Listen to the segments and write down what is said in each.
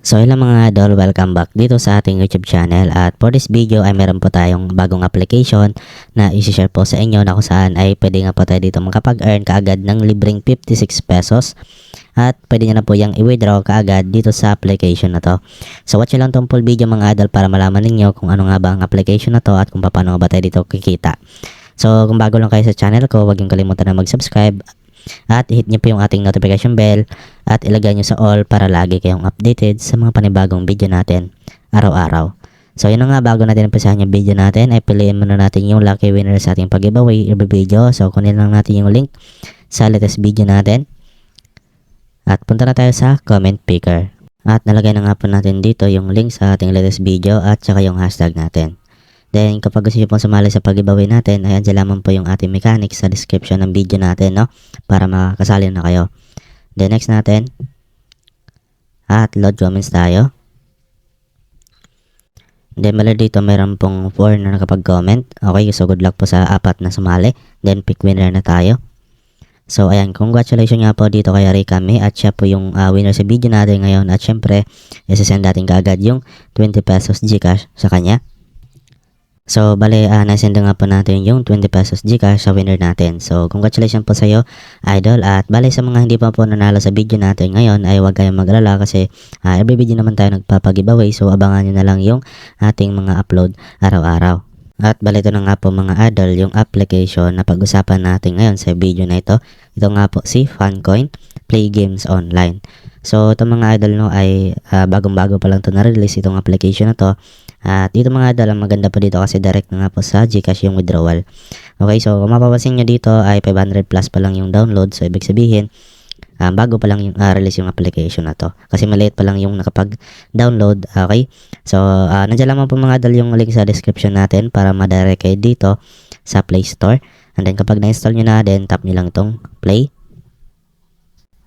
So hello mga idol, welcome back dito sa ating YouTube channel at for this video ay meron po tayong bagong application na isi-share po sa inyo na kung saan ay pwede nga po tayo dito makapag-earn kaagad ng libreng 56 pesos at pwede nyo na po yung i-withdraw kaagad dito sa application na to. So watch nyo lang tong full video mga idol para malaman ninyo kung ano nga ba ang application na to at kung paano ba tayo dito kikita. So kung bago lang kayo sa channel ko, huwag yung kalimutan na mag-subscribe at hit nyo po yung ating notification bell at ilagay nyo sa all para lagi kayong updated sa mga panibagong video natin araw-araw. So yun na nga, bago natin umpisahan yung video natin ay piliin muna natin yung lucky winner sa ating pag-giveaway every video. So kunin lang natin yung link sa latest video natin at punta na tayo sa comment picker. At nalagay na nga po natin dito yung link sa ating latest video at saka yung hashtag natin. Then kapag gusto nyo pong sumali sa pag-giveaway natin, ayan dyan lamang po yung ating mechanics sa description ng video natin, no? Para makakasali na kayo. Then next natin, at load comments tayo. Then mali dito mayroon pong 4 na nakapag-comment. Okay, so good luck po sa 4 na sumali. Then pick winner na tayo. So ayan, congratulations nga po dito kay Rikami at siya po yung winner sa video natin ngayon. At syempre, isasend natin kaagad yung 20 pesos Gcash sa kanya. So, bale, nasend nga po natin yung 20 pesos Gcash sa winner natin. So, congratulations po sa iyo, idol. At bale, sa mga hindi pa po nanalo sa video natin ngayon, ay huwag kayong mag-alala kasi every video naman tayo nagpapag-giveaway. So, abangan nyo na lang yung ating mga upload araw-araw. At bale, ito na nga po mga idol, yung application na pag-usapan natin ngayon sa video na ito. Ito nga po si Funcoin Play Games Online. So, ito mga idol no ay bagong-bago pa lang ito na-release itong application na to. At dito mga idol, ang maganda po dito kasi direct na nga po sa Gcash yung withdrawal. Okay, so kung mapapansin nyo dito ay 500 plus pa lang yung download. So, ibig sabihin, bago pa lang yung release yung application na to. Kasi maliit pa lang yung nakapag-download. Okay, so nandiyan lamang po mga idol yung link sa description natin para ma-direct kayo dito sa Play Store. And then kapag na-install nyo na, then tap nyo lang itong play.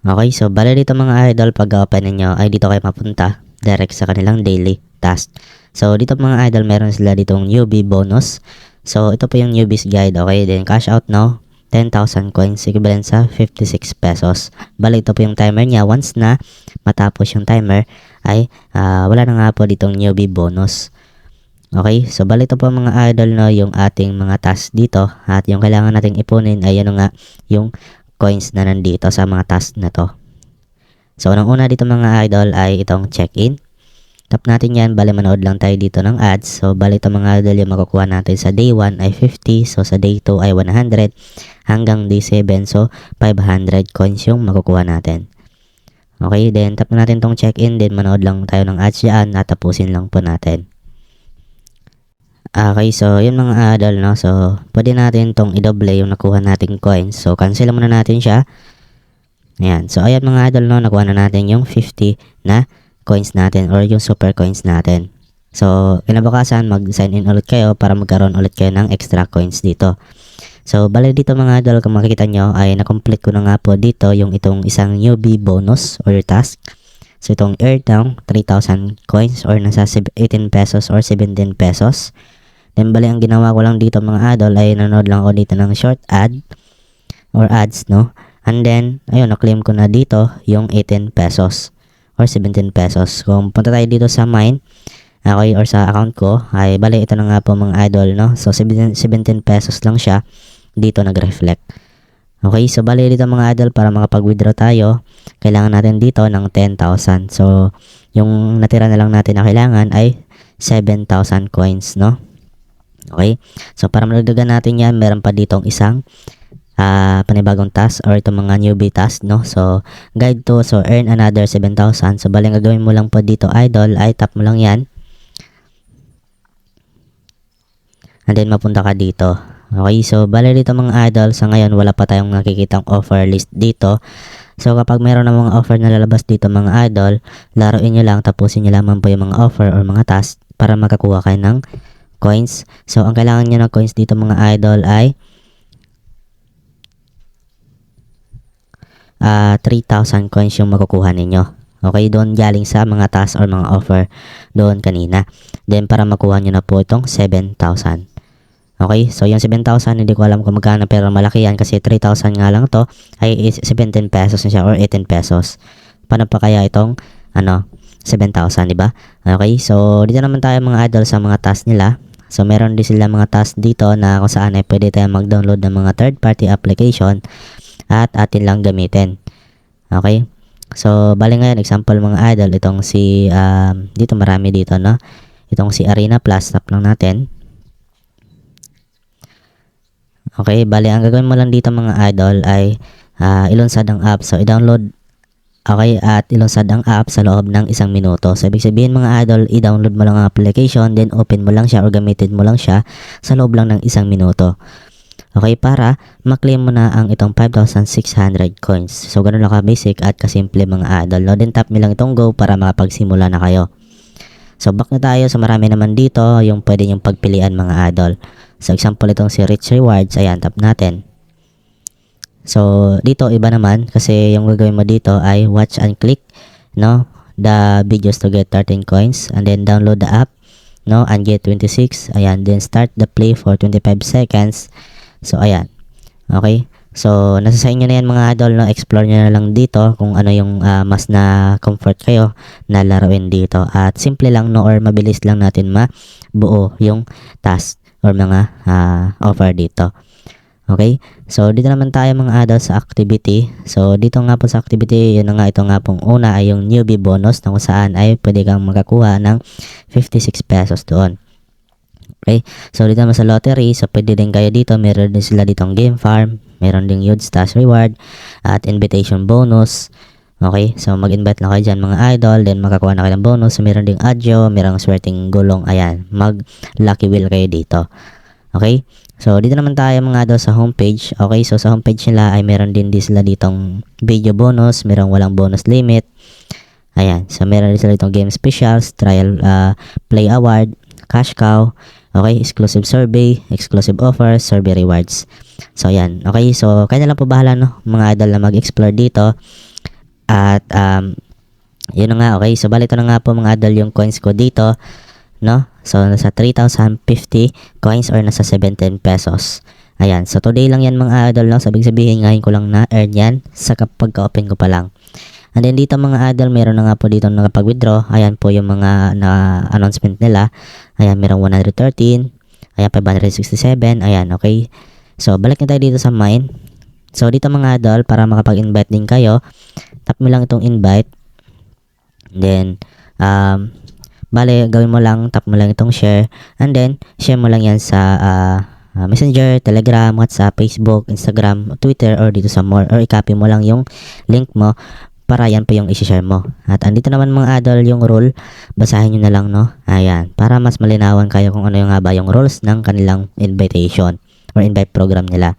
Okay, so bale dito mga idol, pag open niyo ay dito kayo mapunta direct sa kanilang daily task. So dito mga idol, meron sila ditong newbie bonus. So ito po yung newbies guide. Okay, then cash out now 10,000 coins equivalent sa 56 pesos. Bale ito po yung timer niya. Once na matapos yung timer ay wala na nga po ditong newbie bonus. Okay, so bale ito po mga idol no, yung ating mga task dito at yung kailangan nating ipunin ay ano nga yung coins na nandito sa mga task na to. So unang-una dito mga idol ay itong check-in. Tap natin yan, bale manood lang tayo dito ng ads. So bale ito mga idol yung makukuha natin sa day 1 ay 50. So sa day 2 ay 100 hanggang day 7. So 500 coins yung makukuha natin. Okay, then tap natin tong check-in. Then manood lang tayo ng ads dyan at tapusin lang po natin. Okay, so yun mga idol no. So pwede natin tong i-double yung nakuha nating coins. So cancel muna natin siya. Ayan, so ayan mga idol no, nakuha na natin yung 50 na coins natin or yung super coins natin. So kinabukasan mag-sign in ulit kayo para magkaroon ulit kayo ng extra coins dito. So bale dito mga idol, kung makikita nyo ay na-complete ko na nga po dito yung itong isang newbie bonus or task. So itong earn down 3,000 coins or nasa 18 pesos or 17 pesos. Then bale ang ginawa ko lang dito mga idol ay nanood lang ako dito ng short ad or ads no. And then ayun, na-claim ko na dito yung 18 pesos or 17 pesos. Kung punta tayo dito sa mine, okay, or sa account ko, ay bale ito na nga po mga idol, no? So 17 pesos lang siya dito nag-reflect. Okay, so bale dito mga idol, para makapag-withdraw tayo, kailangan natin dito ng 10,000. So yung natira na lang natin na kailangan ay 7,000 coins, no? Okay, so para madagdagan natin yan, meron pa ditong isang panibagong task or itong mga newbie task no. So guide to, so earn another 7,000. So bali gagawin mo lang po dito idol ay tap mo lang yan and then mapunta ka dito. Okay, so bali dito mga idol, sa ngayon wala pa tayong nakikitang offer list dito. So kapag meron na mga offer na lalabas dito mga idol, laruin nyo lang, tapusin nyo lamang po yung mga offer or mga task para makakuha kayo ng coins. So ang kailangan nyo ng coins dito mga idol ay 3,000 coins yung makukuha ninyo. Okay, doon galing sa mga task or mga offer doon kanina. Then para makuha nyo na po itong 7,000. Okay, so yung 7,000 hindi ko alam kung magkano pero malaki yan kasi 3,000 nga lang to ay 17 pesos na siya or 18 pesos. Paano pa kaya itong 7,000, di ba? Okay, so dito naman tayo mga idol sa mga task nila. So meron din sila mga task dito na kung saan ay pwede tayong mag-download ng mga third party application at atin lang gamitin. Okay? So bali ngayon example mga idol, itong si dito marami dito, no? Itong si Arena Plus, tap lang natin. Okay, bali ang gagawin mo lang dito mga idol ay ilunsad ang app. So i-download. Okay, at ilunsad ang app sa loob ng 1 minuto. So, ibig sabihin mga idol, i-download mo lang ang application, then open mo lang siya or gamitin mo lang siya sa loob lang ng 1 minuto. Okay, para maklaim mo na ang itong 5,600 coins. So, ganun lang ka-basic at kasimple mga idol. No? Then, tap mo lang itong go para makapagsimula na kayo. So, back na tayo. So, marami naman dito yung pwede yung pagpilian mga idol. So, example itong si Rich Rewards. Ayan, tap natin. So, dito iba naman kasi yung gagawin mo dito ay watch and click, no, the videos to get 13 coins and then download the app, no, and get 26. Ayan, then start the play for 25 seconds. So, ayan. Okay? So, nasa sa inyo na yan mga idol, no, explore nyo na lang dito kung ano yung mas na comfort kayo na laruin dito. At simple lang, no, or mabilis lang natin mabuo yung task or mga offer dito. Okay, so dito naman tayo mga idol sa activity. So dito nga po sa activity, yun na nga, ito nga pong una ay yung newbie bonus na kung saan ay pwede kang makakuha ng 56 pesos doon. Okay, so dito naman sa lottery, so pwede din kayo dito, meron din sila ditong game farm, meron ding huge stash reward at invitation bonus. Okay, so mag-invite lang kayo dyan mga idol, then makakuha na kayo ng bonus. So meron ding adyo, merong swerting gulong, ayan, mag lucky wheel kayo dito. Okay, so dito naman tayo mga idol sa homepage. Okay, so sa homepage nila ay meron din sila ditong video bonus, merong walang bonus limit. Ayan, so meron din sila ditong game specials, trial play award, cash cow, okay, exclusive survey, exclusive offers, survey rewards. So ayan, okay, so kaya na lang po bahala, no, mga idol na mag-explore dito. At yun na nga, okay, so bali ito na nga po mga idol yung coins ko dito, no? So, nasa 3,050 coins or nasa 17 pesos. Ayan. So, today lang yan mga idol, no? Sabihin ngayon ko lang na-earn yan sa kapag ka-open ko pa lang. And then, dito mga idol, meron na nga po dito nakapag-withdraw. Ayan po yung mga announcement nila. Ayan, merong 113. Ayan, 567. Ayan, okay. So, balik na tayo dito sa mine. So, dito mga idol, para makapag-invite din kayo, tap mo lang itong invite. Then, bale, gawin mo lang, tap mo lang itong share, and then, share mo lang yan sa Messenger, Telegram, WhatsApp, Facebook, Instagram, Twitter, or dito sa more, or i-copy mo lang yung link mo para yan po yung isi-share mo. At andito naman mga idol yung rule, basahin nyo na lang, no? Ayan, para mas malinawan kayo kung ano yung nga ba yung rules ng kanilang invitation or invite program nila.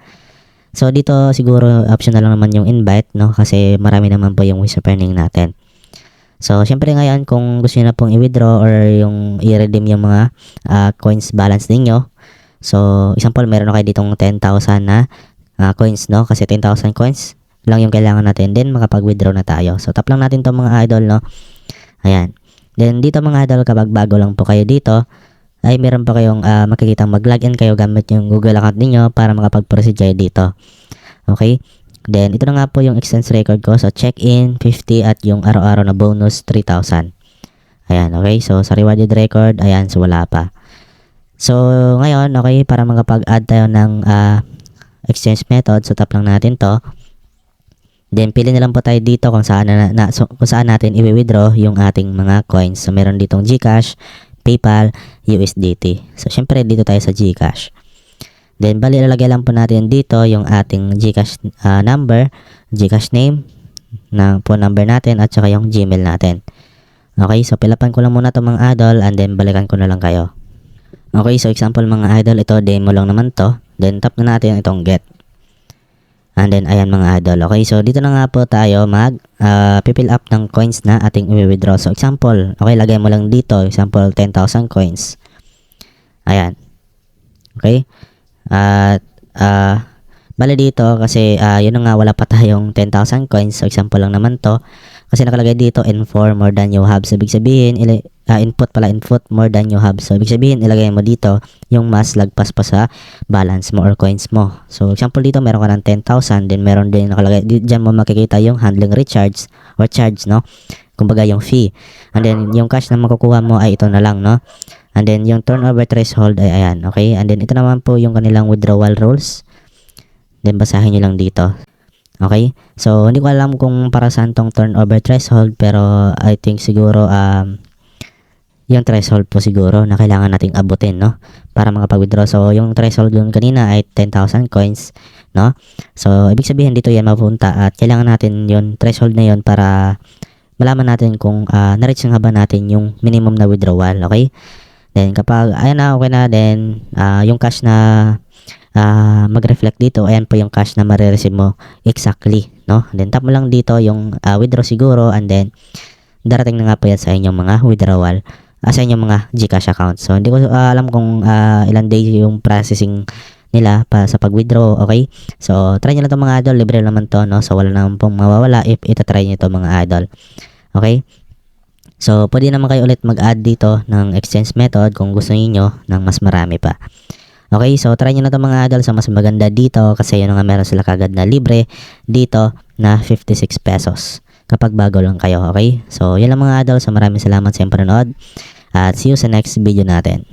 So, dito siguro optional lang naman yung invite, no? Kasi marami naman po yung ways of earning natin. So, syempre ngayon, kung gusto nyo na pong i-withdraw or yung i-redeem yung mga coins balance ninyo. So, example, meron na kayo ditong 10,000 na coins, no? Kasi 10,000 coins lang yung kailangan natin. Then, makapag-withdraw na tayo. So, tap lang natin itong mga idol, no? Ayan. Then, dito mga idol, kapag bago lang po kayo dito, ay meron pa kayong makikita mag-login kayo gamit yung Google account ninyo para makapag-proceed kayo dito. Okay? Then, ito na nga po yung expense record ko. So, check-in, 50 at yung araw-araw na bonus, 3,000. Ayan, okay. So, sa rewarded record, ayan, so wala pa. So, ngayon, okay, para makapag-add tayo ng exchange method, so tap lang natin to. Then, pili na lang po tayo dito kung saan, kung saan natin i-withdraw yung ating mga coins. So, meron ditong GCash, PayPal, USDT. So, syempre, dito tayo sa GCash. Then, bali, ilalagay lang po natin dito yung ating GCash number, GCash name, na phone number natin, at saka yung Gmail natin. Okay, so pilapan ko lang muna itong mga idol, and then balikan ko na lang kayo. Okay, so example mga idol, ito, demo lang naman to. Then, tap na natin itong get. And then, ayan mga idol. Okay, so dito na nga po tayo pipill up ng coins na ating i-withdraw. So, example, okay, lagay mo lang dito, example, 10,000 coins. Ayan. Okay. At bali dito kasi yun na nga, wala pa tayong 10,000 coins. So example lang naman to kasi nakalagay dito input more than you have. So ibig sabihin input more than you have. So ibig sabihin ilagay mo dito yung mas lagpas pa sa balance mo or coins mo. So example dito meron ka ng 10,000, then meron din nakalagay diyan mo makikita yung handling recharge or charge, no? kumbaga yung fee. And then yung cash na makukuha mo ay ito na lang, no? And then yung turnover threshold ay ayan, okay? And then ito naman po yung kanilang withdrawal rules. Then basahin nyo lang dito. Okay? So hindi ko alam kung para saan tong turnover threshold, pero I think siguro yung threshold po siguro na kailangan nating abutin, no? Para makapag-withdraw. So yung threshold dun kanina ay 10,000 coins, no? So ibig sabihin dito yan mapunta at kailangan natin yung threshold na yun para malaman natin kung na-reach nga ba natin yung minimum na withdrawal, okay? Then kapag ayan na, okay na, then yung cash na mag-reflect dito, ayan po yung cash na marireceive mo exactly, no? Then tap mo lang dito yung withdraw siguro, and then darating na nga po yan sa inyong mga withdrawal, sa inyong mga GCash account. So hindi ko alam kung ilang days yung processing nila pa sa pag-withdraw, okay? So try nyo lang to mga idol, libre naman to, no? So wala naman pong mawawala if itatry nyo to mga idol, okay? So pwede naman kayo ulit mag-add dito ng exchange method kung gusto niyo ng mas marami pa. Okay, so try nyo na to mga idol. So mas maganda dito kasi yun nga meron sila kagad na libre dito na 56 pesos kapag bago lang kayo, okay? So yun lang mga idol. So maraming salamat sa panonood at see you sa next video natin.